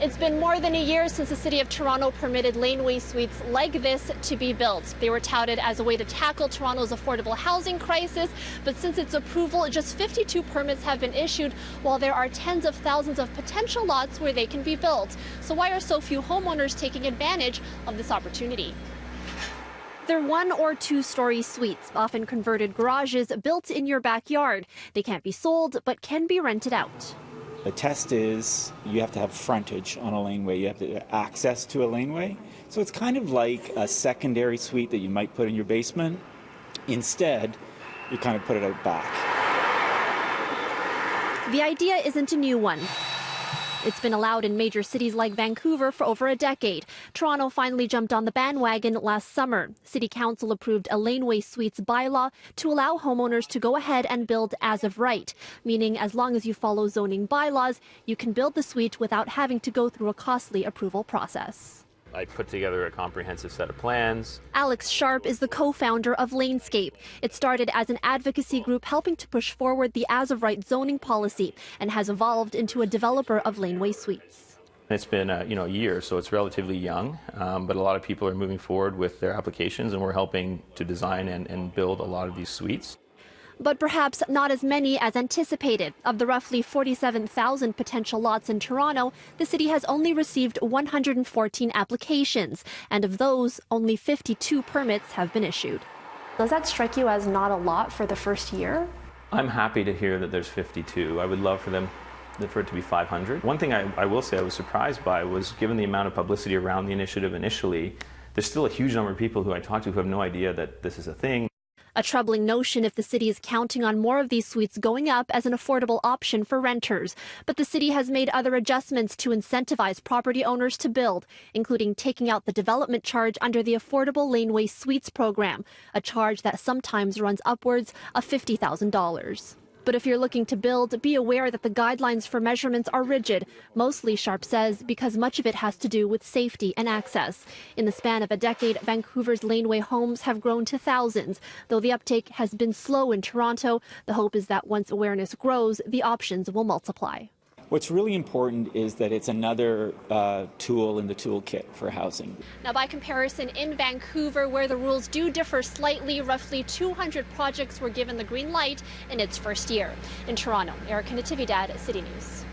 It's been more than a year since the City of Toronto permitted laneway suites like this to be built. They were touted as a way to tackle Toronto's affordable housing crisis, but since its approval, just 52 permits have been issued, while there are tens of thousands of potential lots where they can be built. So why are so few homeowners taking advantage of this opportunity? They're 1- or 2-story suites, often converted garages built in your backyard. They can't be sold, but can be rented out. The test is you have to have frontage on a laneway. You have to have access to a laneway. So it's kind of like a secondary suite that you might put in your basement. Instead, you kind of put it out back. The idea isn't a new one. It's been allowed in major cities like Vancouver for over a decade. Toronto finally jumped on the bandwagon last summer. City Council approved a laneway suites bylaw to allow homeowners to go ahead and build as of right, meaning as long as you follow zoning bylaws, you can build the suite without having to go through a costly approval process. I put together a comprehensive set of plans. Alex Sharp is the co-founder of Lanescape. It started as an advocacy group helping to push forward the as-of-right zoning policy and has evolved into a developer of laneway suites. It's been a year, so it's relatively young, but a lot of people are moving forward with their applications, and we're helping to design and build a lot of these suites. But perhaps not as many as anticipated. Of the roughly 47,000 potential lots in Toronto, the city has only received 114 applications, and of those, only 52 permits have been issued. Does that strike you as not a lot for the first year? I'm happy to hear that there's 52. I would love for it to be 500. One thing I will say I was surprised by was, given the amount of publicity around the initiative initially, there's still a huge number of people who I talk to who have no idea that this is a thing. A troubling notion if the city is counting on more of these suites going up as an affordable option for renters. But the city has made other adjustments to incentivize property owners to build, including taking out the development charge under the Affordable Laneway Suites program, a charge that sometimes runs upwards of $50,000. But if you're looking to build, be aware that the guidelines for measurements are rigid, mostly, Sharp says, because much of it has to do with safety and access. In the span of a decade, Vancouver's laneway homes have grown to thousands. Though the uptake has been slow in Toronto, the hope is that once awareness grows, the options will multiply. What's really important is that it's another tool in the toolkit for housing. Now, by comparison, in Vancouver, where the rules do differ slightly, roughly 200 projects were given the green light in its first year. In Toronto, Erica Natividad, City News.